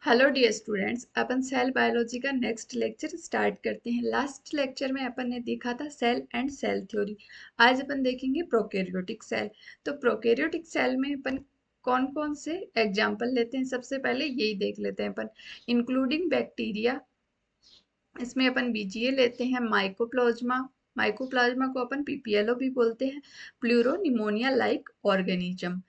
Hello dear students, अपन cell biology का next lecture start करते हैं। लास्ट लेक्चर में अपन ने देखा था सेल एंड सेल थ्योरी। आज अपन देखेंगे प्रोकैरियोटिक सेल। तो प्रोकैरियोटिक सेल में अपन कौन कौन से एग्जाम्पल लेते हैं, सबसे पहले यही देख लेते हैं अपन। इंक्लूडिंग बैक्टीरिया, इसमें अपन बीजीए लेते हैं। माइकोप्लाज्मा, माइकोप्लाज्मा को अपन पीपीएलओ भी बोलते हैं। Pleuro pneumonia like organism.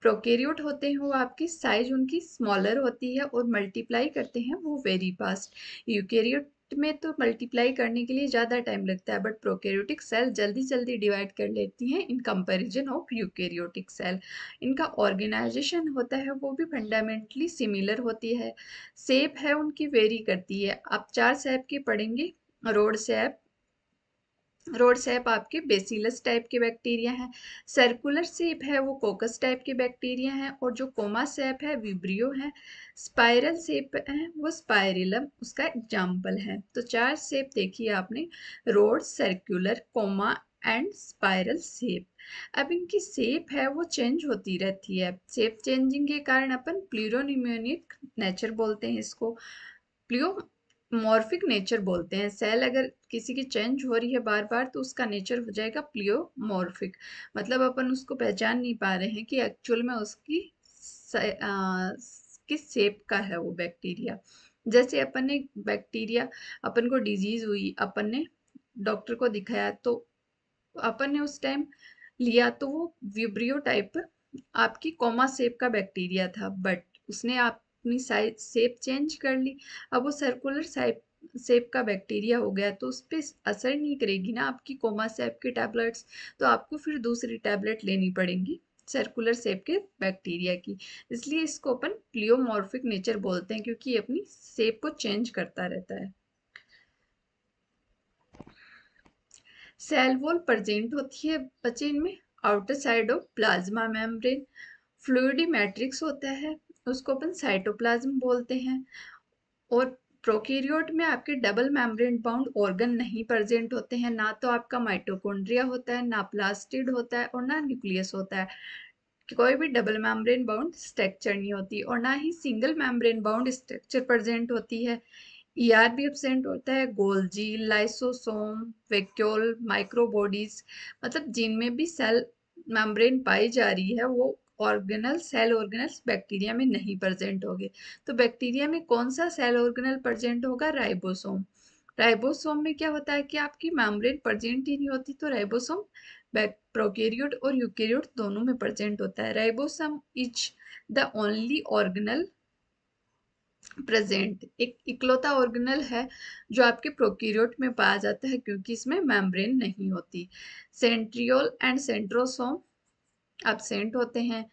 Prokaryote होते हैं वो आपकी साइज उनकी स्मॉलर होती है और मल्टीप्लाई करते हैं वो वेरी फास्ट। यूकेरियोट में तो मल्टीप्लाई करने के लिए ज़्यादा टाइम लगता है, बट प्रोकैरियोटिक सेल जल्दी जल्दी डिवाइड कर लेती हैं in comparison of eukaryotic cell. इनका ऑर्गेनाइजेशन होता है वो भी फंडामेंटली सिमिलर होती है। शेप है उनकी वेरी करती है। आप चार शेप की पढ़ेंगे। रोड शेप, रोड शेप आपके बेसिलस टाइप के बैक्टीरिया हैं। सर्कुलर शेप है वो कोकस टाइप के बैक्टीरिया हैं, और जो कोमा शेप है विब्रियो है। स्पाइरल शेप है वो स्पाइरिलम उसका एग्जाम्पल है। तो चार शेप देखिए आपने, rod, circular, comma and spiral shape. अब इनकी शेप है वो चेंज होती रहती है। शेप चेंजिंग के कारण अपन प्लूरोनिमोनिक नेचर बोलते हैं इसको। प्लियोमॉर्फिक नेचर बोलते हैं। सेल अगर किसी की चेंज हो रही है बार बार तो उसका नेचर हो जाएगा प्लियोमॉर्फिक। मतलब अपन उसको पहचान नहीं पा रहे हैं कि एक्चुअल में उसकी किस शेप का है वो बैक्टीरिया। जैसे अपन ने बैक्टीरिया, अपन को डिजीज हुई, अपन ने डॉक्टर को दिखाया, तो अपन ने उस टाइम लिया तो वो विब्रियो टाइप आपकी कोमा शेप का बैक्टीरिया था, बट उसने अपनी साइज शेप चेंज कर ली। अब वो सर्कुलर शेप का बैक्टीरिया हो गया, तो उस पर असर नहीं करेगी ना आपकी कोमा शेप की टैबलेट्स। तो आपको फिर दूसरी टैबलेट लेनी पड़ेगी सर्कुलर शेप के बैक्टीरिया की। इसलिए इसको अपन प्लियोमॉर्फिक नेचर बोलते हैं, क्योंकि ये अपनी शेप को चेंज करता रहता है। सेल वॉल प्रेजेंट होती है बच्चे इनमें outer side of plasma membrane. Fluidy matrix होता है, उसको अपन साइटोप्लाज्म बोलते हैं। और प्रोकैरियोट में आपके डबल मेम्ब्रेन बाउंड ऑर्गन नहीं प्रेजेंट होते हैं। ना तो आपका माइटोकॉन्ड्रिया होता है, ना प्लास्टिड होता है, और ना न्यूक्लियस होता है। कोई भी डबल मेम्ब्रेन बाउंड स्ट्रक्चर नहीं होती, और ना ही single membrane bound structure present होती है। ईआर भी एब्सेंट होता है। गोल्जी, लाइसोसोम, वैक्यूल, माइक्रोबॉडीज, मतलब जिनमें भी सेल मेम्ब्रेन पाई जा रही है वो ऑर्गेनल सेल ऑर्गेनल्स बैक्टीरिया में नहीं प्रेजेंट होंगे। तो बैक्टीरिया में कौन सा सेल ऑर्गेनल प्रेजेंट होगा? राइबोसोम। राइबोसोम में क्या होता है कि आपकी मेम्ब्रेन प्रेजेंट ही नहीं होती, तो राइबोसोम प्रोकैरियोट और यूकेरियोट दोनों में प्रेजेंट होता है। Ribosome is the only organelle present, एक इकलौता ऑर्गेनल है जो आपके प्रोकैरियोट में पाया जाता है, क्योंकि इसमें मेम्ब्रेन नहीं होती। सेंट्रियोल एंड सेंट्रोसोम एब्सेंट होते हैं।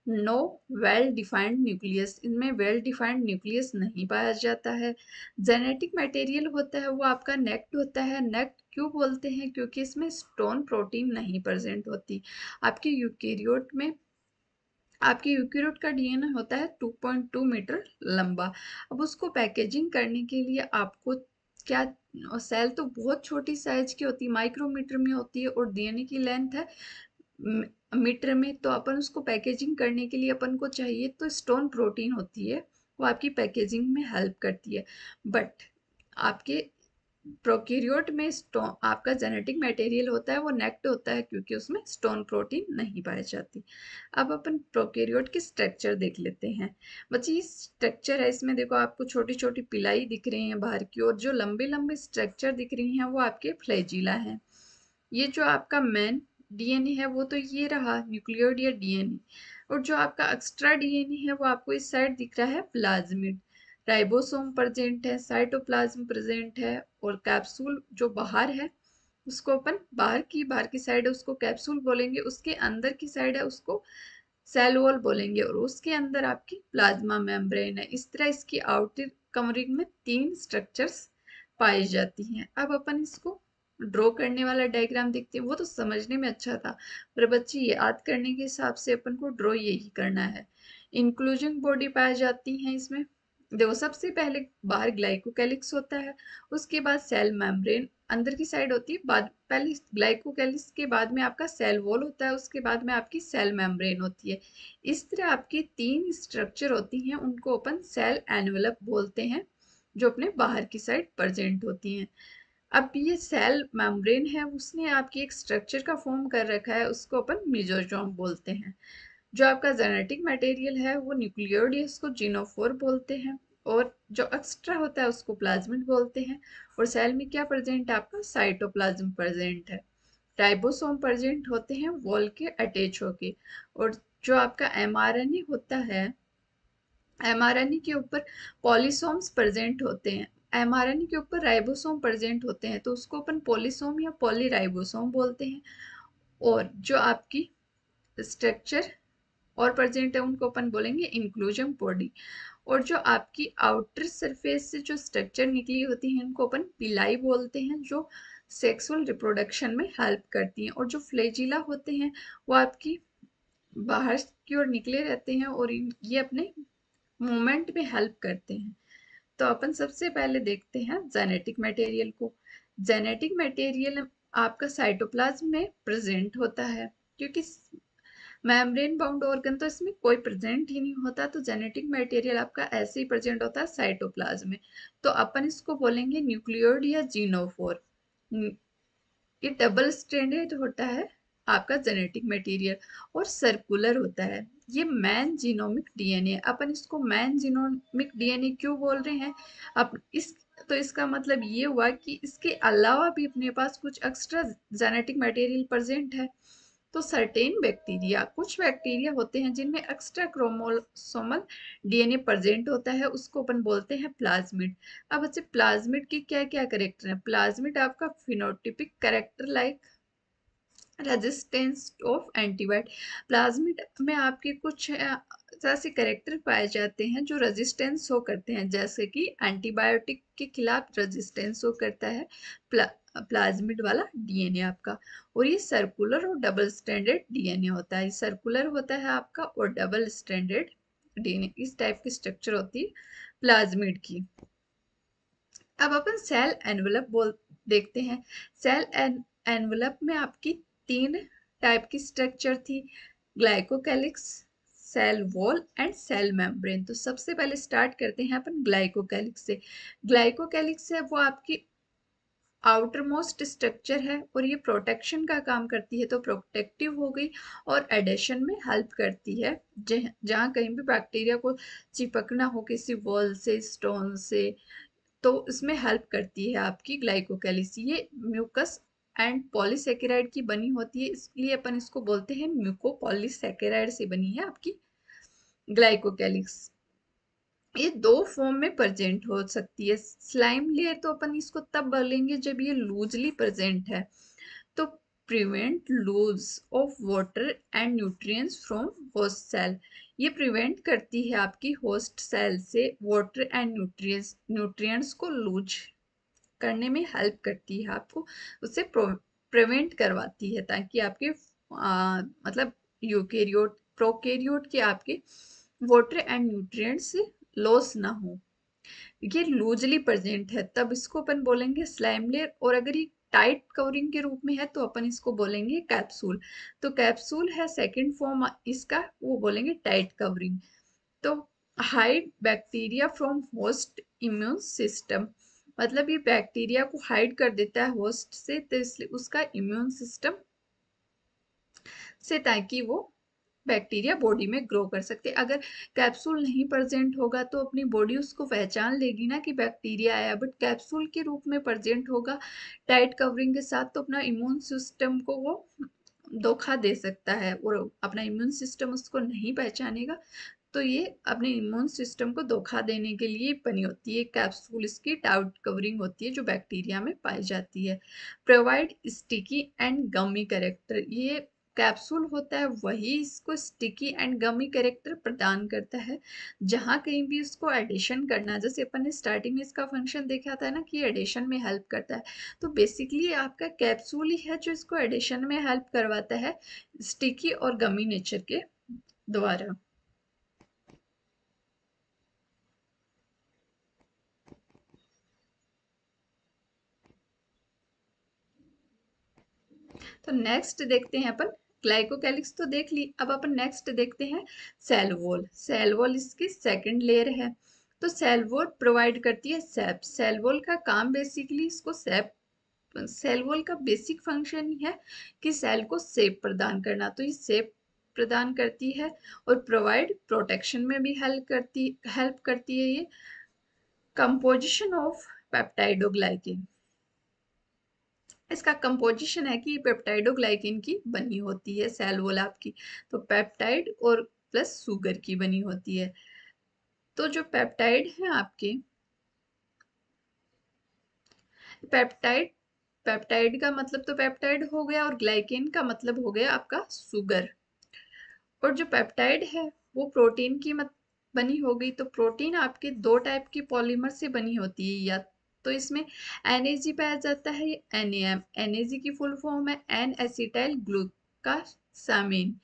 नो वेल डिफाइंड न्यूक्लियस, इनमें वेल डिफाइंड न्यूक्लियस नहीं पाया जाता है। जेनेटिक मटेरियल होता है वो आपका नेक्ट होता है। नेक्ट क्यों बोलते हैं? क्योंकि इसमें स्टोन प्रोटीन नहीं प्रेजेंट होती। आपके यूकेरियोट में, आपके यूकेरियोट का डीएनए होता है 2.2 मीटर लंबा। अब उसको पैकेजिंग करने के लिए आपको क्या, सेल तो बहुत छोटी साइज की होती है, माइक्रोमीटर में होती है, और डीएनए की लेंथ है मीटर में। तो अपन उसको पैकेजिंग करने के लिए अपन को चाहिए तो स्टोन प्रोटीन होती है, वो आपकी पैकेजिंग में हेल्प करती है। बट आपके प्रोकैरियोट में स्टोन, आपका जेनेटिक मटेरियल होता है वो नेक्ट होता है, क्योंकि उसमें स्टोन प्रोटीन नहीं पाई जाती। अब अपन प्रोकैरियोट की स्ट्रक्चर देख लेते हैं। बच्चे ये स्ट्रक्चर है, इसमें देखो आपको छोटी छोटी पिलाई दिख रही हैं बाहर की, और जो लंबे लंबे स्ट्रक्चर दिख रही हैं वो आपके फ्लैजिला हैं। ये जो आपका मेन डीएनए है वो तो ये रहा न्यूक्लियोइड या डीएनए, और जो आपका एक्स्ट्रा डीएनए है वो आपको इस साइड दिख रहा है प्लाज्मिड। राइबोसोम प्रेजेंट है, साइटोप्लाज्म प्रेजेंट है, और कैप्सूल जो बाहर है उसको अपन बाहर की साइड है उसको कैप्सूल बोलेंगे, उसके अंदर की साइड है उसको सेल वॉल बोलेंगे, और उसके अंदर आपकी प्लाज्मा मेम्ब्रेन है। इस तरह इसकी आउटर कवरिंग में तीन स्ट्रक्चर्स पाई जाती हैं। अब अपन इसको ड्रॉ करने वाला डायग्राम देखते हैं। वो तो समझने में अच्छा था, पर बच्चे याद करने के हिसाब से अपन को ड्रॉ यही करना है। इंक्लूजन बॉडी पाई जाती है इसमें, देखो, सबसे पहले बाहर ग्लाइकोकैलिक्स होता है, उसके बाद सेल मेम्ब्रेन अंदर की साइड होती है, बाद पहले ग्लाइकोकैलिक्स के बाद में आपका सेल वॉल होता है, उसके बाद में आपकी सेल मेम्ब्रेन होती है। इस तरह आपकी 3 स्ट्रक्चर होती हैं, उनको अपन सेल एनवेलप बोलते हैं, जो अपने बाहर की साइड प्रेजेंट होती हैं। अब ये सेल मेम्ब्रेन है, उसने आपकी एक स्ट्रक्चर का फॉर्म कर रखा है, उसको अपन मेसोसोम बोलते हैं। जो आपका जेनेटिक मटेरियल है वो न्यूक्लियोइड है, उसको जीनोफोर बोलते हैं। और जो एक्स्ट्रा होता है उसको प्लाज्मिड बोलते हैं। और सेल में क्या प्रेजेंट है, आपका साइटोप्लाज्म प्रेजेंट है। राइबोसोम प्रेजेंट होते हैं वॉल के अटैच होके। और जो आपका एमआरएनए होता है, एमआरएनए के ऊपर पॉलीसोम्स प्रेजेंट होते हैं। एमआरएनए के ऊपर राइबोसोम प्रेजेंट होते हैं, तो उसको अपन पॉलीसोम या पॉलीराइबोसोम बोलते हैं। और जो आपकी स्ट्रक्चर और प्रेजेंट है उनको अपन बोलेंगे इंक्लूजन बॉडी। और जो आपकी आउटर सरफेस से जो स्ट्रक्चर निकली होती है उनको अपन पिलाई बोलते हैं, जो सेक्सुअल रिप्रोडक्शन में हेल्प करती हैं। और जो फ्लैजिला होते हैं वो आपकी बाहर की ओर निकले रहते हैं, और ये अपने मूवमेंट में हेल्प करते हैं। तो अपन सबसे पहले देखते हैं जेनेटिक मटेरियल को। जेनेटिक मटेरियल आपका साइटोप्लाज्म में प्रेजेंट होता है, क्योंकि मेम्ब्रेन बाउंड ऑर्गन तो इसमें कोई प्रेजेंट ही नहीं होता, तो जेनेटिक मटेरियल आपका ऐसे ही प्रेजेंट होता है साइटोप्लाज्म में। तो अपन इसको बोलेंगे न्यूक्लियोइड या जीनोफोर। ये डबल स्ट्रैंडेड होता है आपका जेनेटिक मटेरियल, और सर्कुलर होता है। ये मैन जीनोमिक डीएनए, अपन इसको मैन जीनोमिक डीएनए क्यों बोल रहे हैं, अब इस तो इसका मतलब ये हुआ कि इसके अलावा भी अपने पास कुछ एक्स्ट्रा जेनेटिक मटेरियल प्रेजेंट है। तो सर्टेन बैक्टीरिया, कुछ बैक्टीरिया होते हैं जिनमें एक्स्ट्रा क्रोमोसोमल डीएनए प्रेजेंट होता है, उसको अपन बोलते हैं प्लाज्मिड। अब अच्छे प्लाज्मिड की क्या क्या कैरेक्टर है, प्लाज्मिड आपका phenotypic character like resistance of antibiotic. Plasmid में आपके कुछ ऐसे कैरेक्टर पाए जाते हैं जो रेजिस्टेंस शो करते हैं, जैसे कि एंटीबायोटिक के खिलाफ रेजिस्टेंस शो करता है प्लाज्मिड वाला डीएनए आपका। और ये सर्कुलर और डबल स्ट्रैंडेड डीएनए होता है, सर्कुलर होता है आपका और डबल स्ट्रैंडेड डीएनए, इस टाइप की स्ट्रक्चर होती है प्लाज्मिड की। अब अपन सेल एनवेलप बोल देखते हैं। सेल एनवेलप में आपकी 3 टाइप की स्ट्रक्चर थी, glycocalyx, cell wall and cell membrane. तो सबसे पहले स्टार्ट करते हैं अपन ग्लाइकोकैलिक्स से। ग्लाइकोकैलिक्स है वो आपकी आउटर मोस्ट स्ट्रक्चर है, और ये प्रोटेक्शन का काम करती है, तो प्रोटेक्टिव हो गई। और एडेशन में हेल्प करती है, जहाँ कहीं भी बैक्टीरिया को चिपकना हो किसी वॉल से, स्टोन से, तो इसमें हेल्प करती है आपकी ग्लाइकोकैलिक्स। ये म्यूकस एंड पॉलीसेकेराइड की बनी होती है, इसलिए अपन इसको बोलते हैं म्यूकोपॉलीसेकेराइड से बनी है आपकी ग्लाइकोकैलिक्स। ये 2 फॉर्म में प्रेजेंट हो सकती है। स्लाइम लेयर तो अपन इसको तब बोलेंगे जब ये लूजली प्रेजेंट है, तो prevent loose of water and nutrients from host cell. ये प्रिवेंट करती है आपकी होस्ट सेल से वाटर एंड न्यूट्रिएंट्स को लूज करने में हेल्प करती है, आपको उससे प्रिवेंट करवाती है, ताकि आपके मतलब यूकेरियोट प्रोकैरियोट के आपके वाटर एंड न्यूट्रिएंट्स लॉस ना हो। ये लूजली प्रेजेंट है तब इसको अपन बोलेंगे स्लाइम लेयर, और अगर ये टाइट कवरिंग के रूप में है तो अपन इसको बोलेंगे कैप्सूल। तो कैप्सूल है सेकंड फॉर्म इसका, वो बोलेंगे टाइट कवरिंग। तो hide bacteria from host immune system, मतलब ये बैक्टीरिया को हाइड कर देता है होस्ट से, तो इसलिए उसका इम्यून सिस्टम से, ताकि वो बैक्टीरिया बॉडी में ग्रो कर सकते। अगर कैप्सूल नहीं प्रेजेंट होगा तो अपनी बॉडी उसको पहचान लेगी ना कि बैक्टीरिया आया, बट कैप्सूल के रूप में प्रेजेंट होगा टाइट कवरिंग के साथ, तो अपना इम्यून सिस्टम को वो धोखा दे सकता है, और अपना इम्यून सिस्टम उसको नहीं पहचानेगा। तो ये अपने इम्यून सिस्टम को धोखा देने के लिए बनी होती है कैप्सूल, इसकी टाइट कवरिंग होती है जो बैक्टीरिया में पाई जाती है। Provide sticky and gummy character, ये कैप्सूल होता है वही इसको स्टिकी एंड गमी कैरेक्टर प्रदान करता है। जहां कहीं भी इसको एडिशन करना, जैसे अपन ने स्टार्टिंग में इसका फंक्शन देखा था ना कि एडिशन में हेल्प करता है, तो बेसिकली आपका कैप्सूल ही है जो इसको एडिशन में हेल्प करवाता है, स्टिकी और गमी नेचर के द्वारा। तो नेक्स्ट देखते हैं अपन, ग्लाइकोकैलिक्स तो देख ली, अब अपन नेक्स्ट देखते हैं सेल वॉल। सेल वॉल इसकी सेकंड लेयर है। तो सेल वॉल प्रोवाइड करती है सेप। सेल वॉल का काम बेसिकली इसको सेप, सेल वॉल का बेसिक फंक्शन ही है कि सेल को सेप प्रदान करना। तो ये सेप प्रदान करती है और प्रोवाइड प्रोटेक्शन में भी हेल्प करती है ये। कंपोजिशन ऑफ पेप्टाइडोग्लाइकेन, इसका कंपोजिशन है कि पेप्टाइडोग्लाइकेन की बनी होती है सेल वॉल आपकी। तो पेप्टाइड और प्लस शुगर की बनी होती है। तो जो पेप्टाइड है आपके, पेप्टाइड, पेप्टाइड का मतलब तो पेप्टाइड हो गया और ग्लाइकेन का मतलब हो गया आपका शुगर। और जो पेप्टाइड है वो प्रोटीन की बनी हो गई। तो प्रोटीन आपके दो टाइप की पॉलीमर से बनी होती है, या तो इसमें NAG पाया जाता है या NAM। NAG की फुल फॉर्म है N acetyl glucosamine,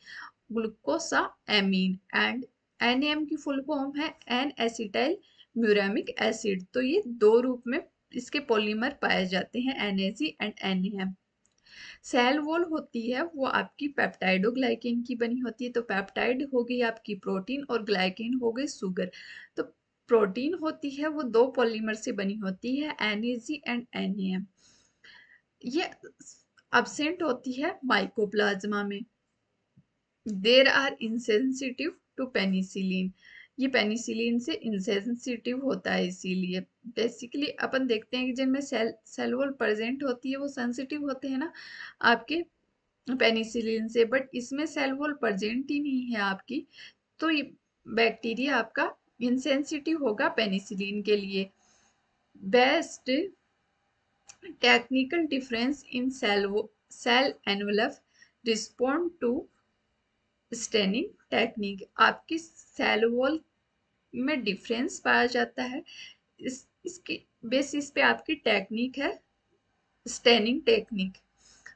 glucosamine, and NAM की फुल फॉर्म है एन एसिटाइल म्यूरामिक एसिड। तो ये दो रूप में इसके पॉलीमर पाए जाते हैं, NAG and NAM। Cell wall होती है वो आपकी पेप्टाइडोग्लाइकेन की बनी होती है। तो पेप्टाइड हो गई आपकी प्रोटीन और ग्लाइकेन हो गई शुगर। तो प्रोटीन होती है वो दो पॉलीमर से बनी होती है, NAG एंड NAM। ये अब्सेंट होती है माइकोप्लाज्मा में। There are insensitive to penicillin, ये पेनिसिलिन से इंसेंसिटिव होता है, इसीलिए बेसिकली अपन देखते हैं कि जिनमें सेल वॉल प्रेजेंट होती है वो सेंसिटिव होते हैं ना आपके पेनिसिलिन से, बट इसमें सेल वॉल प्रेजेंट ही नहीं है आपकी। तो ये बैक्टीरिया आपका इंसेंसिटिव होगा पेनिसिलिन के लिए। Best technical difference in cell envelope respond to staining technique, आपकी सेल वॉल में डिफरेंस पाया जाता है। इसके बेसिस पे आपकी टेक्निक है स्टेनिंग टेक्निक।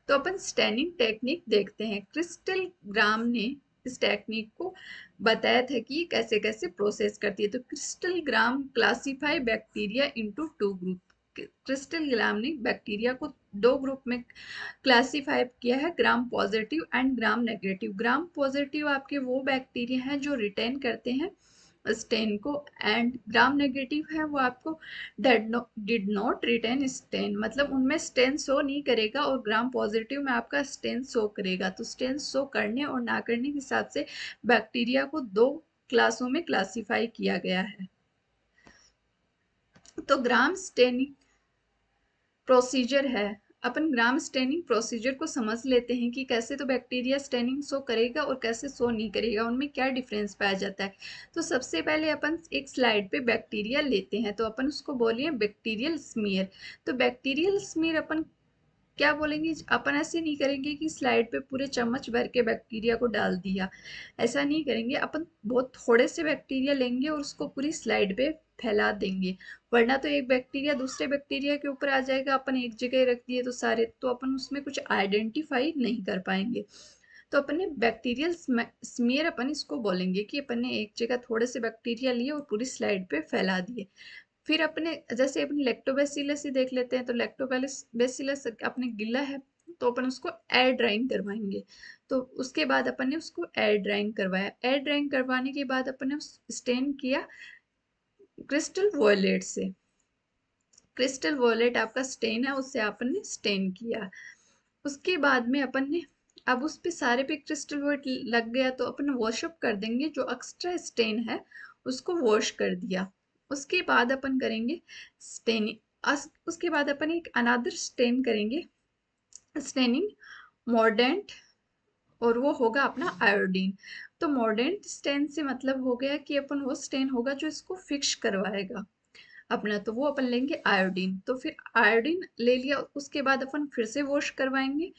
तो अपन स्टेनिंग टेक्निक देखते हैं। क्रिस्टल ग्राम ने इस टेक्निक को बताया था कि कैसे कैसे प्रोसेस करती है। तो crystal Gram classify bacteria into two group, crystal Gram ने बैक्टीरिया को दो ग्रुप में क्लासिफाई किया है, Gram positive and Gram negative. Gram positive आपके वो बैक्टीरिया हैं जो रिटेन करते हैं स्टेन को, एंड ग्राम नेगेटिव है वो आपको डिड नॉट रिटेन स्टेन, मतलब उनमें स्टेन शो नहीं करेगा, और ग्राम पॉजिटिव में आपका स्टेन शो करेगा। तो स्टेन शो करने और ना करने के हिसाब से बैक्टीरिया को दो क्लासों में क्लासिफाई किया गया है। तो ग्राम स्टेनिंग प्रोसीजर है, अपन ग्राम स्टेनिंग प्रोसीजर को समझ लेते हैं कि कैसे तो बैक्टीरिया स्टेनिंग शो करेगा और कैसे शो नहीं करेगा, उनमें क्या डिफरेंस पाया जाता है। तो सबसे पहले अपन एक स्लाइड पे बैक्टीरिया लेते हैं, तो अपन उसको बोलिए बैक्टीरियल स्मीयर। तो बैक्टीरियल स्मीयर अपन क्या बोलेंगे, अपन ऐसे नहीं करेंगे कि स्लाइड पे पूरे चम्मच भर के बैक्टीरिया को डाल दिया, ऐसा नहीं करेंगे। अपन बहुत थोड़े से बैक्टीरिया लेंगे और उसको पूरी स्लाइड पे फैला देंगे, वरना तो एक बैक्टीरिया दूसरे बैक्टीरिया के ऊपर आ जाएगा। अपन एक जगह रख दिए तो सारे, तो अपन उसमें कुछ आइडेंटिफाई नहीं कर पाएंगे। तो अपन ने बैक्टीरियल स्मीयर अपन इसको बोलेंगे कि अपन ने एक जगह थोड़े से बैक्टीरिया लिए और पूरी स्लाइड पे फैला दिए। फिर अपने जैसे अपने लैक्टोबैसिलस ही देख लेते हैं। तो लैक्टोबैसिलस अपने गिला है, तो अपन उसको एयर ड्राइंग करवाएंगे। तो उसके बाद अपन ने उसको एयर ड्राइंग करवाया। एयर ड्राइंग करवाने के बाद अपन ने स्टेन किया क्रिस्टल वॉयलेट से। क्रिस्टल वॉयलेट आपका स्टेन है, उससे अपन ने स्टेन किया। उसके बाद में अपन ने, अब उस पे सारे पे क्रिस्टल वॉयलेट लग गया, तो अपन वॉशअप कर देंगे, जो एक्स्ट्रा स्टेन है उसको वॉश कर दिया। उसके बाद अपन करेंगे स्टेनिंग, उसके बाद अपन एक अनादर स्टेन करेंगे, स्टेनिंग मॉर्डेंट, और वो होगा अपना आयोडीन। तो मॉर्डेंट स्टेन से मतलब हो गया कि अपन वो स्टेन होगा जो इसको फिक्स करवाएगा अपना, तो वो अपन लेंगे आयोडीन। तो फिर आयोडीन ले लिया, उसके बाद अपन फिर से वॉश करवाएंगे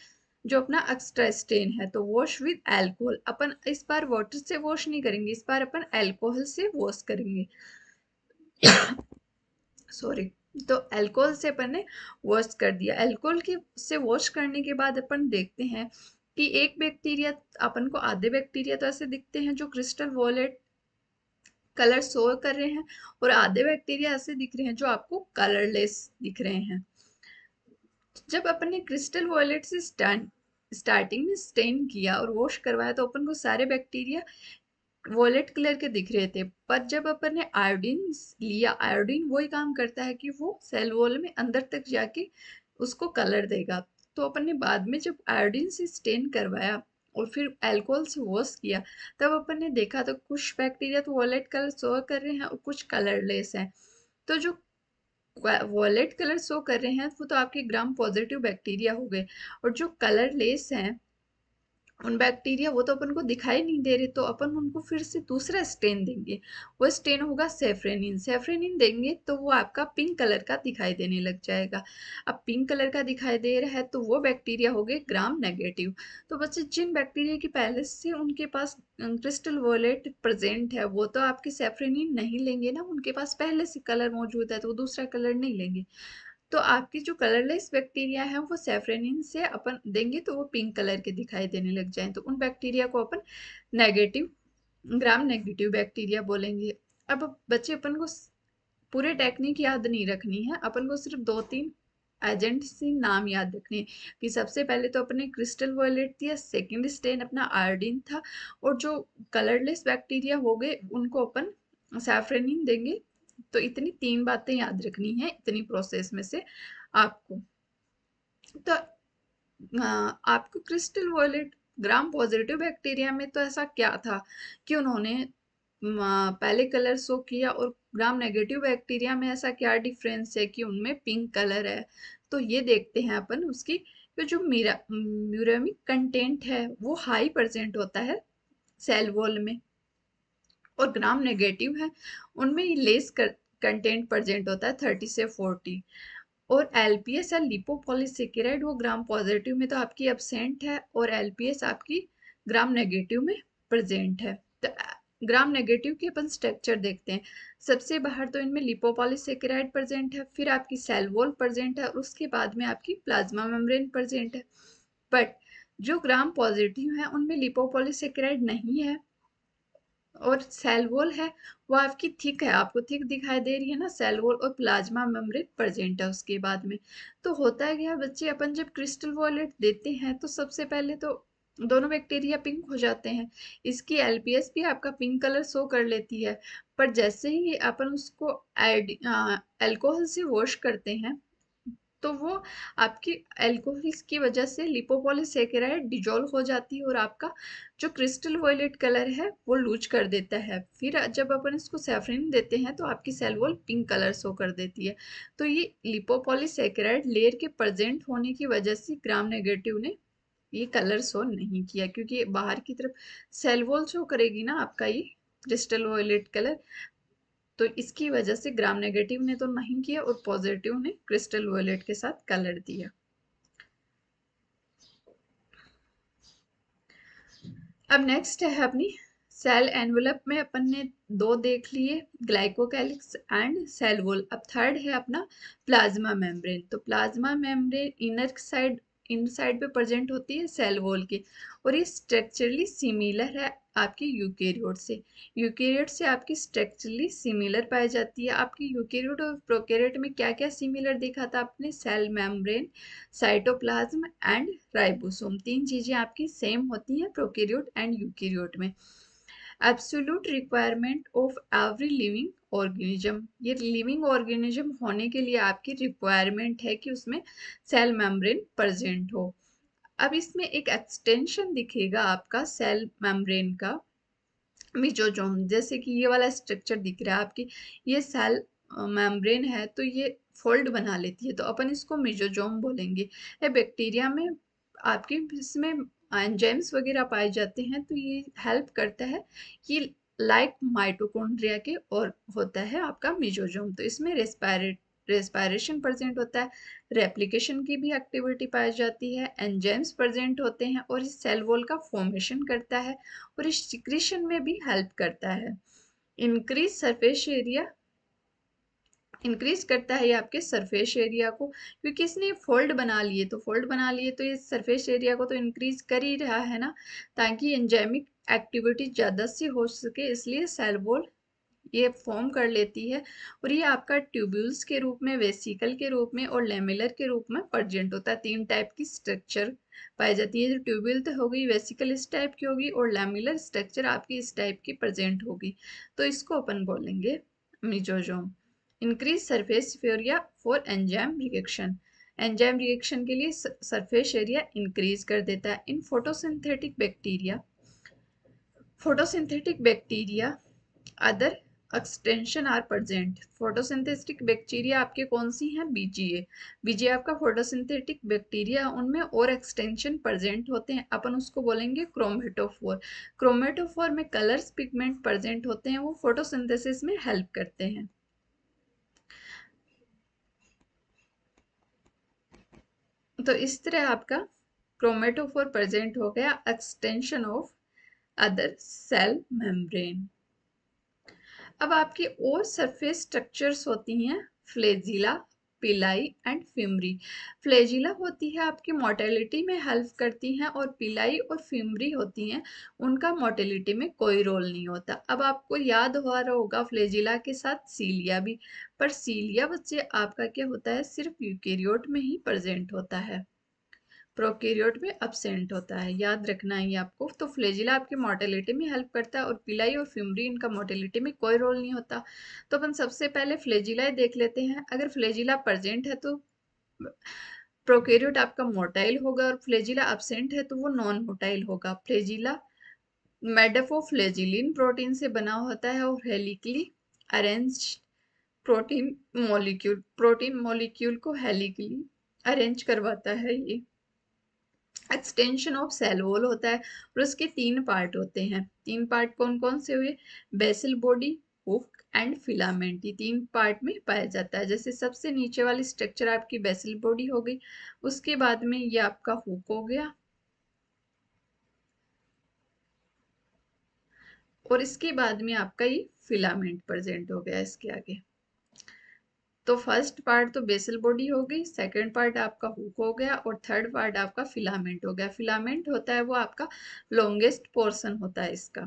जो अपना एक्स्ट्रा स्टेन है। तो वॉश विद अल्कोहल, अपन इस बार वाटर से वॉश नहीं करेंगे, इस बार अपन अल्कोहल से वॉश करेंगे। सॉरी। तो अल्कोहल से अपन ने वॉश कर दिया। अल्कोहल के से वॉश करने के बाद अपन देखते हैं कि एक बैक्टीरिया, अपन को आधे बैक्टीरिया तो ऐसे दिखते हैं जो क्रिस्टल वॉयलेट कलर शो कर रहे हैं, और आधे बैक्टीरिया ऐसे दिख रहे हैं जो आपको कलरलेस दिख रहे हैं। जब अपन ने क्रिस्टल वॉयलेट से स्टार्टिंग में स्टेन किया और वॉश करवाया तो अपन को सारे बैक्टीरिया वॉलेट कलर के दिख रहे थे, पर जब अपन ने आयोडीन लिया, आयोडीन वही काम करता है कि वो सेल वॉल में अंदर तक जाके उसको कलर देगा। तो अपन ने बाद में जब आयोडीन से स्टेन करवाया और फिर अल्कोहल से वॉश किया, तब अपन ने देखा तो कुछ बैक्टीरिया तो वॉलेट कलर शो कर रहे हैं और कुछ कलरलेस हैं। तो जो वॉलेट कलर शो कर रहे हैं वो तो आपके ग्राम पॉजिटिव बैक्टीरिया हो गए, और जो कलरलेस हैं उन बैक्टीरिया वो तो अपन को दिखाई नहीं दे रहे, तो अपन उनको फिर से दूसरा स्टेन देंगे। वो स्टेन होगा सेफ्रेनिन। सेफ्रेनिन देंगे तो वो आपका पिंक कलर का दिखाई देने लग जाएगा। अब पिंक कलर का दिखाई दे रहा है तो वो बैक्टीरिया हो गए ग्राम नेगेटिव। तो बच्चे जिन बैक्टीरिया की पहले से उनके पास क्रिस्टल वॉलेट प्रेजेंट है वो तो आपके सेफ्रेनिन नहीं लेंगे ना, उनके पास पहले से कलर मौजूद है तो वो दूसरा कलर नहीं लेंगे। तो आपकी जो कलरलेस बैक्टीरिया है वो सेफ्रेनिन से अपन देंगे तो वो पिंक कलर के दिखाई देने लग जाएं, तो उन बैक्टीरिया को अपन नेगेटिव ग्राम नेगेटिव बैक्टीरिया बोलेंगे। अब बच्चे अपन को पूरे टेक्निक याद नहीं रखनी है, अपन को सिर्फ 2-3 एजेंट से नाम याद रखने हैं कि सबसे पहले तो अपने क्रिस्टल वॉयलेट दिया, सेकेंड स्टेन अपना आयोडीन था, और जो कलरलेस बैक्टीरिया हो गए उनको अपन सैफ्रेनिन देंगे। तो इतनी 3 बातें याद रखनी है इतनी प्रोसेस में से आपको। तो आपको crystal violet gram positive bacteria में तो ऐसा क्या था कि उन्होंने पहले कलर शो किया, और ग्राम नेगेटिव बैक्टीरिया में ऐसा क्या डिफरेंस है कि उनमें पिंक कलर है। तो ये देखते हैं अपन उसकी, तो जो म्यूरेमिक कंटेंट है वो हाई परसेंट होता है सेल वॉल में, और ग्राम नेगेटिव है उनमें लेस कंटेंट प्रेजेंट होता है 30 से 40। और एलपीएस या लिपोपॉलीसेकेराइड वो ग्राम पॉजिटिव में तो आपकी एब्सेंट है, और एलपीएस आपकी ग्राम नेगेटिव में प्रेजेंट है। तो ग्राम नेगेटिव के अपन स्ट्रक्चर देखते हैं। सबसे बाहर तो इनमें लिपोपॉलीसेकेराइड प्रेजेंट है, फिर आपकी सेल वॉल प्रेजेंट है, और उसके बाद में आपकी प्लाज्मा मेम्ब्रेन प्रेजेंट है। बट जो ग्राम पॉजिटिव है उनमें लिपोपॉलीसेकेराइड नहीं है, और सेल वॉल है वो आपकी थिक है, आपको थिक दिखाई दे रही है ना सेल वॉल, और प्लाज्मा मेम्ब्रेन प्रेजेंट है उसके बाद में। तो होता है क्या बच्चे, अपन जब क्रिस्टल वॉलेट देते हैं तो सबसे पहले तो दोनों बैक्टीरिया पिंक हो जाते हैं, इसकी एलपीएस भी आपका पिंक कलर शो कर लेती है। पर जैसे ही अपन उसको अल्कोहल से वॉश करते हैं तो वो आपकी अल्कोहल की वजह से लिपोपॉलीसेकेराइड डिजोल्व हो जाती है, और आपका जो क्रिस्टल वॉयलेट कलर है वो लूज कर देता है। फिर जब अपन इसको सैफरन देते हैं तो आपकी cell wall pink colour show कर देती है। तो ये लिपोपॉलीसेकेराइड लेयर के प्रेजेंट होने की वजह से ग्राम नेगेटिव ने ये कलर शो नहीं किया, क्योंकि बाहर की तरफ सेल वॉल शो करेगी ना आपका ये क्रिस्टल वॉयलेट कलर। तो इसकी वजह से ग्राम नेगेटिव ने तो नहीं किया और पॉजिटिव ने क्रिस्टल वॉयलेट के साथ कलर दिया। अब नेक्स्ट है अपनी सेल एनवेलप में अपन ने 2 देख लिए, ग्लाइकोकैलिक्स एंड सेल वॉल। अब थर्ड है अपना प्लाज्मा मेम्ब्रेन। तो प्लाज्मा मेम्ब्रेन इन साइड पे प्रेजेंट होती है सेल वॉल के, और ये स्ट्रक्चरली सिमिलर है आपकी यूकेरियोट से। यूकेरियोट से आपकी स्ट्रक्चरली सिमिलर पाई जाती है। आपकी यूकेरियोट और प्रोकैरियोट में क्या क्या सिमिलर देखा था आपने, cell membrane, cytoplasm and ribosome, 3 चीजें आपकी सेम होती हैं प्रोकैरियोट एंड यूकेरियोट में। Absolute requirement of every living organism, ये लिविंग ऑर्गेनिज्म होने के लिए आपकी रिक्वायरमेंट है कि उसमें सेल मेम्ब्रेन प्रेजेंट हो। अब इसमें एक एक्सटेंशन दिखेगा आपका सेल मेम्ब्रेन का, मिजोजोम, जैसे कि ये वाला स्ट्रक्चर दिख रहा है आपकी, ये सेल मेम्ब्रेन है तो ये फोल्ड बना लेती है, तो अपन इसको मिजोजोम बोलेंगे। ये बैक्टीरिया में आपके इसमें एंजाइम्स वगैरह पाए जाते हैं, तो ये हेल्प करता है कि लाइक माइटोकॉन्ड्रिया के और होता है आपका मिजोजोम। तो इसमें रेस्पायरेशन प्रेजेंट होता है, रेप्लिकेशन की भी एक्टिविटी पाई जाती है, एंजाइम्स प्रेजेंट होते हैं, और इस सेल वॉल का फॉर्मेशन करता है, और इस सिक्रीशन में भी हेल्प करता है। इंक्रीज सरफेस एरिया, इंक्रीज करता है ये आपके सरफेस एरिया को, क्योंकि इसने फोल्ड बना लिए, तो फोल्ड बना लिए तो ये सरफेस एरिया को तो इंक्रीज कर ही रहा है ना, ताकि एंजाइमिक एक्टिविटी ज़्यादा से हो सके, इसलिए सेल वॉल ये फॉर्म कर लेती है और ये आपका ट्यूब्यूल्स के रूप में, वेसिकल के रूप में और लेमिलर के रूप में प्रेजेंट होता है। 3 टाइप की स्ट्रक्चर पाई जाती है। जो ट्यूब्यूल तो हो गई, वेसिकल इस टाइप की होगी और लेमिलर स्ट्रक्चर आपकी इस टाइप की प्रेजेंट होगी। तो इसको अपन बोलेंगे mesosome. Increase surface area for enzyme reaction, enzyme reaction के लिए सरफेस एरिया इंक्रीज कर देता है। In photosynthetic bacteria other extension are present. Photosynthetic bacteria आपके कौन सी हैं? बीजीए। बीजीए आपका फोटोसिंथेटिक बैक्टीरिया, उनमें और एक्सटेंशन प्रेजेंट होते हैं, अपन उसको बोलेंगे क्रोमेटोफोर। क्रोमेटोफोर में कलर्स पिगमेंट प्रेजेंट होते हैं, वो फोटोसिंथेसिस में हेल्प करते हैं। तो इस तरह आपका क्रोमेटोफोर प्रेजेंट हो गया, extension of other cell membrane. अब आपकी और सरफेस स्ट्रक्चर्स होती हैं फ्लैजिला, पिलाई एंड फिमरी। फ्लैजिला होती है आपकी मोटेलिटी में हेल्प करती हैं और पिलाई और फिमरी होती हैं, उनका मोटेलिटी में कोई रोल नहीं होता। अब आपको याद हो रहा होगा फ्लैजिला के साथ सीलिया भी, पर सीलिया बच्चे आपका क्या होता है? सिर्फ यूकेरियोट में ही प्रेजेंट होता है, प्रोकैरियोट में अब्सेंट होता है, याद रखना है आपको। तो फ्लैजिला आपकी मोटेलिटी में हेल्प करता है और पिलाई और फिमरी इनका मोटेलिटी में कोई रोल नहीं होता। तो अपन सबसे पहले फ्लैजिला देख लेते हैं। अगर फ्लैजिला प्रेजेंट है तो प्रोकैरियोट आपका मोटाइल होगा और फ्लैजिला अब्सेंट है तो वो नॉन मोटाइल होगा। Flagella made up of flagellin protein से बना होता है और हेलिकली अरेंज प्रोटीन मॉलिक्यूल को हेलिकली अरेंज करवाता है ये। एक्सटेंशन ऑफ सेल वॉल होता है और उसके 3 पार्ट होते हैं। 3 पार्ट कौन कौन से हुए? Basal body, hook and filament. ये 3 पार्ट में पाया जाता है। जैसे सबसे नीचे वाली स्ट्रक्चर आपकी बेसल बॉडी हो गई, उसके बाद में ये आपका हुक हो गया और इसके बाद में आपका ये फिलामेंट प्रेजेंट हो गया इसके आगे। तो फर्स्ट पार्ट तो बेसल बॉडी हो गई, सेकंड पार्ट आपका हुक हो गया और थर्ड पार्ट आपका फिलामेंट हो गया। फिलामेंट होता है वो आपका लॉन्गेस्ट पोर्शन होता है इसका।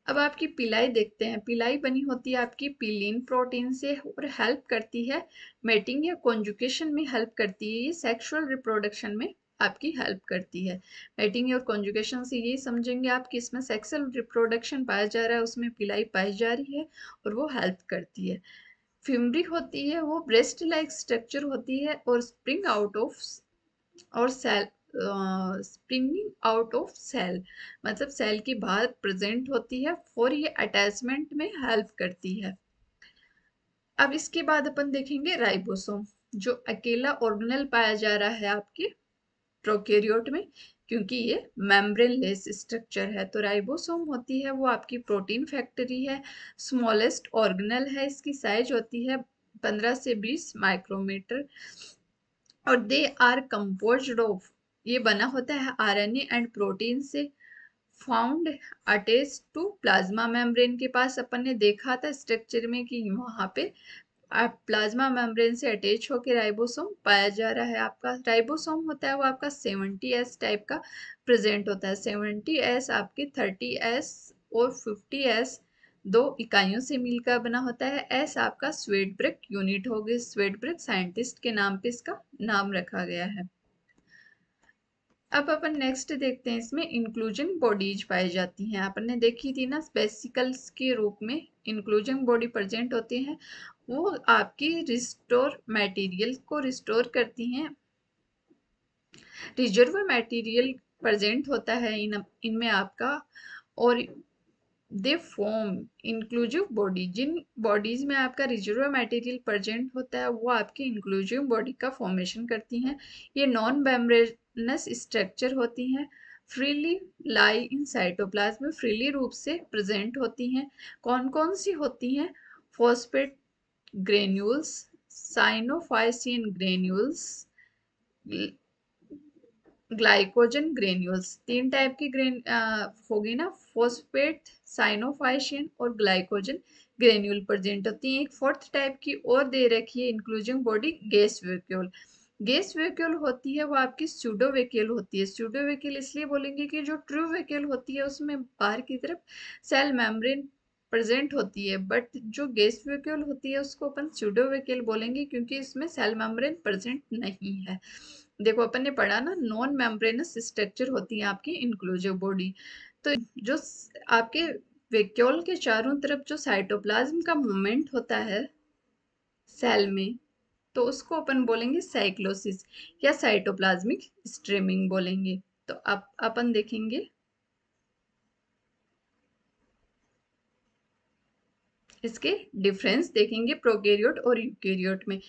अब आपकी पिलाई देखते हैं। पिलाई बनी होती है आपकी पिलीन प्रोटीन से और हेल्प करती है मेटिंग या कॉन्जुगेशन में हेल्प करती है। ये सेक्सुअल रिप्रोडक्शन में आपकी हेल्प करती है। मेटिंग और कॉन्जुगेशन से ये समझेंगे आप कि इसमें सेक्सुअल रिप्रोडक्शन पाया जा रहा है, उसमें पिलाई पाई जा रही है और वो हेल्प करती है। फिमरी होती है वो ब्रेस्ट लाइक स्ट्रक्चर होती है और स्प्रिंग आउट ऑफ और cell springing out of cell, मतलब सेल के बाहर प्रेजेंट होती है और ये अटैचमेंट में हेल्प करती है। अब इसके बाद अपन देखेंगे राइबोसोम, जो अकेला ऑर्गेनेल पाया जा रहा है आपके प्रोकैरियोट में, क्योंकि ये मेम्ब्रेन लेस स्ट्रक्चर है। तो राइबोसोम होती है वो आपकी प्रोटीन फैक्ट्री है, स्मॉलेस्ट ऑर्गेनेल है, इसकी साइज होती है 15 से 20 माइक्रोमीटर और दे आर कंपोज्ड ऑफ, ये बना होता है आरएनए एंड प्रोटीन से, found attach to plasma membrane के पास। अपन ने देखा था स्ट्रक्चर में कि वहां पे प्लाज्मा मेम्ब्रेन से अटैच होकर राइबोसोम पाया जा रहा है। आपका राइबोसोम होता है वो आपका 70s टाइप का प्रेजेंट होता है। 70s आपके 30s और 50s 2 इकाइयों से मिलकर बना होता है। एस आपका स्वेट ब्रेक यूनिट हो गई, स्वेट ब्रेक साइंटिस्ट के नाम पे इसका नाम रखा गया है। अब अपन नेक्स्ट देखते हैं, इसमें इंक्लूजन बॉडीज पाई जाती हैं। अपन ने देखी थी ना स्पेसिकल्स के रूप में इंक्लूजन बॉडी प्रेजेंट होती हैं, वो आपकी रिस्टोर मटेरियल को रिस्टोर करती हैं। रिजर्व मटेरियल प्रेजेंट होता है इनमें आपका, और दे फॉर्म इंक्लूसिव बॉडी। जिन बॉडीज में आपका रिजर्व मटेरियल प्रेजेंट होता है वो आपकी इंक्लूसिव बॉडी का फॉर्मेशन करती हैं। ये नॉन मेम्ब्रेनस स्ट्रक्चर होती हैं, freely lie in cytoplasm, freely रूप से प्रेजेंट होती हैं। कौन कौन सी होती हैं? Phosphate granules, cyanophycin granules, glycogen granules. 3 type की होगी ना, फॉस्फेट, साइनोफाइशिन और ग्लाइकोजन ग्रेन्यूल प्रेजेंट होती है। एक फोर्थ टाइप की और दे रखी है inclusion body, gas vacuole. Gas vacuole होती है वो आपकी स्यूडो वैक्यूल होती है। स्यूडो वैक्यूल इसलिए बोलेंगे कि जो ट्रू वैक्यूल होती है उसमें बाहर की तरफ सेल मेम्ब्रेन प्रेजेंट होती है, बट जो गेस्ट वैक्यूल होती है उसको अपन स्यूडो वैक्यूल बोलेंगे क्योंकि इसमें सेल मेम्ब्रेन प्रेजेंट नहीं है। देखो अपन ने पढ़ा ना, नॉन मेम्ब्रेनस स्ट्रक्चर होती है आपकी इंक्लूसिव बॉडी। तो जो आपके वैक्यूल के चारों तरफ जो साइटोप्लाज्म का मूवमेंट होता है सेल में, तो उसको अपन बोलेंगे साइक्लोसिस या साइटोप्लाज्मिक स्ट्रीमिंग बोलेंगे। तो अब अपन देखेंगे इसके डिफरेंस, देखेंगे प्रोकैरियोट और यूकैरियोट में।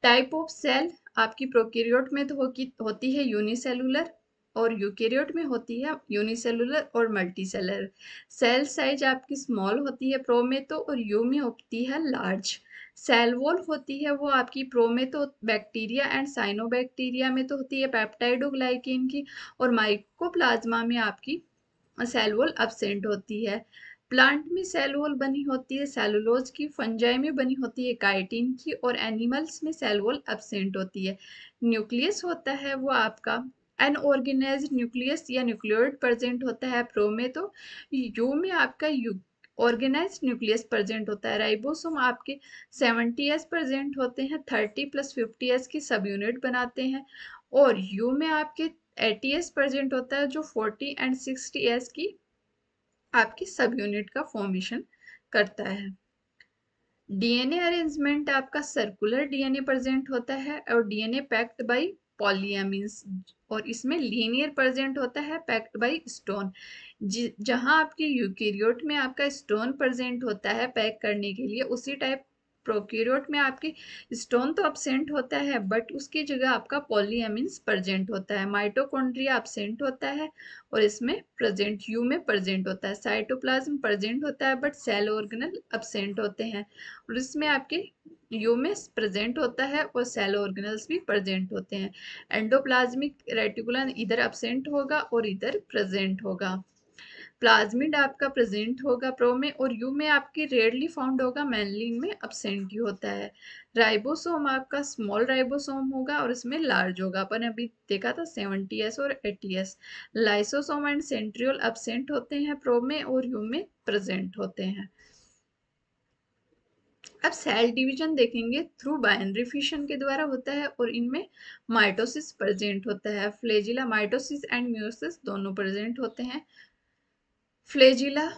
टाइप ऑफ सेल आपकी प्रोकैरियोट में तो होती है यूनिसेलुलर, और यूकैरियोट में होती है यूनिसेलुलर और मल्टीसेलर। सेल साइज आपकी स्मॉल होती है प्रो में तो, और यू में होती है लार्ज। सेल वॉल होती है वो आपकी प्रो में तो बैक्टीरिया एंड साइनोबैक्टीरिया में तो होती है पेप्टाइडोग्लाइकेन की, और माइकोप्लाज्मा में आपकी सेल वॉल एब्सेंट होती है। प्लांट में सेल वॉल बनी होती है सेलुलोज की, फंजाई में बनी होती है काइटिन की, और एनिमल्स में सेल वॉल एब्सेंट होती है। न्यूक्लियस होता है वो आपका अनऑर्गेनाइज्ड न्यूक्लियस या न्यूक्लियोइड प्रेजेंट होता है प्रो में तो, यू में आपका यू ऑर्गेनाइज्ड न्यूक्लियस प्रेजेंट होता है। राइबोसोम आपके 70s प्रेजेंट होते हैं, 30 + 50s की सब यूनिट बनाते हैं, और यू में आपके 80s प्रेजेंट होता है जो 40 एंड 60s की आपकी सब यूनिट का फॉर्मेशन करता है। डीएनए अरेंजमेंट आपका सर्कुलर डीएनए प्रेजेंट होता है, और डीएनए पैक्ड बाय पॉलीएमिन्स, और इसमें लीनियर प्रेजेंट होता है पैक्ड बाय स्टोन। जहां आपके यूकैरियोट में आपका स्टोन प्रेजेंट होता है पैक करने के लिए, उसी टाइप प्रोकैरियोट में आपकी स्टोन तो एब्सेंट होता है बट उसकी जगह आपका पॉलीएमिन्स प्रेजेंट होता है। माइटोकॉन्ड्रिया एब्सेंट होता है और इसमें प्रेजेंट यू में प्रेजेंट होता है। साइटोप्लाज्म प्रेजेंट होता है बट सेल ऑर्गेनल एब्सेंट होते हैं, और इसमें आपके यू में प्रेजेंट होता है और सेल ऑर्गेनल्स भी प्रेजेंट होते हैं। एंडोप्लाज्मिक रेटिकुलम इधर एब्सेंट होगा और इधर प्रेजेंट होगा। प्लाज्मिड आपका प्रेजेंट होगा प्रो में, और यू में आपकी रेयरली फाउंड होगा, मेनली इनमें एब्सेंट ही होता है। राइबोसोम आपका स्मॉल राइबोसोम होगा और इसमें लार्ज होगा, अपन अभी देखा था 70s और 80s। Lysosome and centriole absent होते हैं प्रो में, और यू में प्रेजेंट होते हैं। अब सेल डिवीजन देखेंगे, थ्रू बाइनरी फिशन के द्वारा होता है, और इनमें माइटोसिस प्रेजेंट होता है। फ्लेजिला माइटोसिस एंड म्यूसिस दोनों प्रेजेंट होते हैं। फ्लेजिला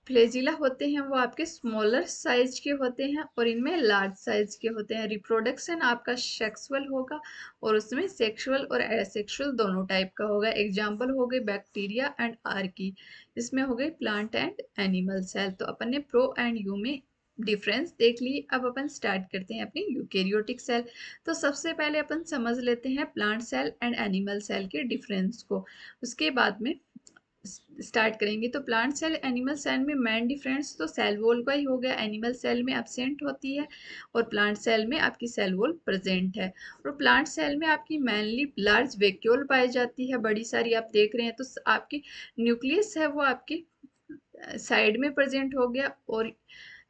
फ्लेजिला होते हैं वो आपके स्मॉलर साइज के होते हैं, और इनमें लार्ज साइज के होते हैं। रिप्रोडक्शन आपका सेक्सुअल होगा, और उसमें सेक्सुअल और एसेक्सुअल दोनों टाइप का होगा। एग्जाम्पल हो गए बैक्टीरिया एंड आर्की। इसमें हो गई प्लांट एंड एनिमल सेल। तो अपन ने प्रो एंड यू में डिफरेंस देख ली। अब अपन स्टार्ट करते हैं अपनी यूकेरियोटिक सेल। तो सबसे पहले अपन समझ लेते हैं plant cell and animal cell के डिफरेंस को, उसके बाद में स्टार्ट करेंगे। तो प्लांट सेल एनिमल सेल में मेन डिफरेंस तो सेल वॉल का ही हो गया। एनिमल सेल में एब्सेंट होती है और प्लांट सेल में आपकी सेल वॉल प्रेजेंट है। और प्लांट सेल में आपकी मेनली लार्ज वैक्यूल पाई जाती है, बड़ी सारी आप देख रहे हैं। तो आपकी न्यूक्लियस है वो आपकी साइड में प्रेजेंट हो गया, और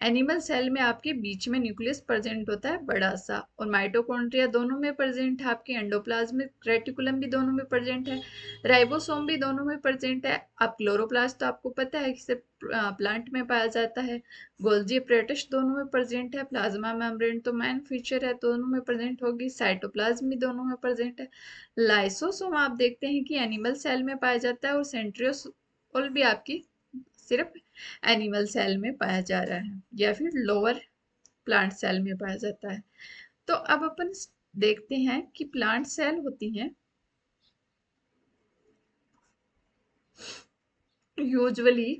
एनिमल सेल में आपके बीच में न्यूक्लियस प्रेजेंट होता है बड़ा सा, और माइटोकॉन्ड्रिया दोनों में प्रेजेंट है, आपके एंडोप्लाज्मिक रेटिकुलम भी दोनों में प्रेजेंट है, राइबोसोम भी दोनों में प्रेजेंट है। अब क्लोरोप्लास्ट तो आपको पता है कि सिर्फ प्लांट में पाया जाता है। गोल्जी अपरेटस दोनों में प्रेजेंट है। प्लाज्मा मेम्ब्रेन तो मेन फीचर है, दोनों में प्रेजेंट होगी। साइटोप्लाज्म भी दोनों में प्रेजेंट है। लाइसोसोम आप देखते हैं कि एनिमल सेल में पाया जाता है, और सेंट्रियोल भी आपकी सिर्फ एनिमल सेल में पाया जा रहा है, या फिर लोअर प्लांट सेल में पाया जाता है। तो अब अपन देखते हैं कि प्लांट सेल होती हैं यूजुअली,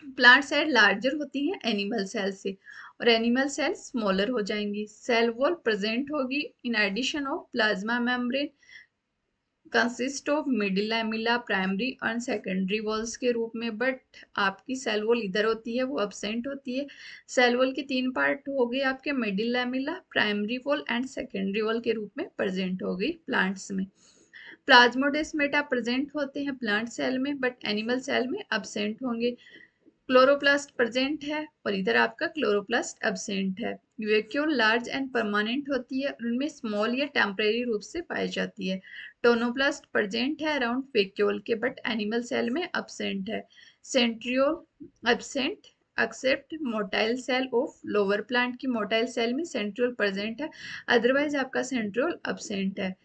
प्लांट सेल लार्जर होती हैं एनिमल सेल से, और एनिमल सेल स्मॉलर हो जाएंगी। सेल वॉल प्रेजेंट होगी in addition of plasma membrane, consist of middle lamella, primary और सेकेंडरी वॉल्स के रूप में। बट आपकी सेल वॉल इधर होती है वो एब्सेंट होती है। सेल वॉल के तीन पार्ट हो गए आपके, middle lamella, primary wall and secondary wall के रूप में प्रेजेंट हो गई प्लांट्स में। प्लाज्मोडेस्मेटा प्रेजेंट होते हैं प्लांट सेल में, बट एनिमल सेल में एब्सेंट होंगे। क्लोरोप्लास्ट प्रेजेंट है और इधर आपका क्लोरोप्लास्ट एब्सेंट है। वैक्यूल लार्ज एंड परमानेंट होती है, उनमें स्मॉल या टेम्परेरी रूप से पाई जाती है। टोनोप्लास्ट प्रेजेंट है अराउंड वैक्यूल के, बट एनिमल सेल में एब्सेंट है। Centriole absent except motile cell of lower plant की मोटाइल सेल में सेंट्रियोल प्रेजेंट है, अदरवाइज आपका सेंट्रियोल एब्सेंट है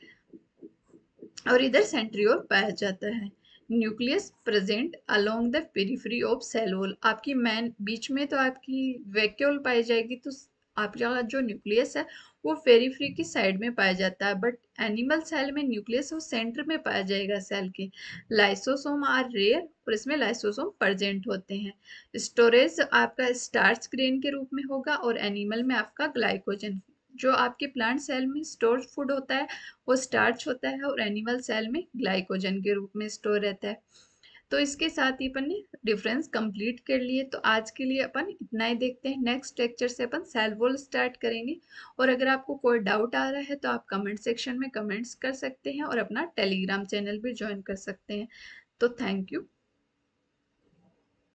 और इधर सेंट्रियोल पाया जाता है। Nucleus present along the periphery of cell wall, आपकी मैन बीच में तो आपकी वैक्यूल पाई जाएगी, तो आपका जो न्यूक्लियस है वो पेरिफेरी की साइड में पाया जाता है, बट एनिमल सेल में न्यूक्लियस वो सेंटर में पाया जाएगा सेल के। लाइसोसोम आर रेयर और इसमें लाइसोसोम प्रेजेंट होते हैं। स्टोरेज आपका स्टार्च ग्रेन के रूप में होगा और एनिमल में आपका ग्लाइकोजन। जो आपके प्लांट सेल में स्टोर फूड होता है वो स्टार्च होता है और एनिमल सेल में ग्लाइकोजन के रूप में स्टोर रहता है। तो इसके साथ ही अपन ने डिफरेंस कंप्लीट कर लिए। तो आज के लिए अपन इतना ही देखते हैं, नेक्स्ट लेक्चर से अपन सेल वॉल स्टार्ट करेंगे। और अगर आपको कोई डाउट आ रहा है तो आप कमेंट सेक्शन में कमेंट्स कर सकते हैं और अपना टेलीग्राम चैनल भी ज्वाइन कर सकते हैं। तो थैंक यू।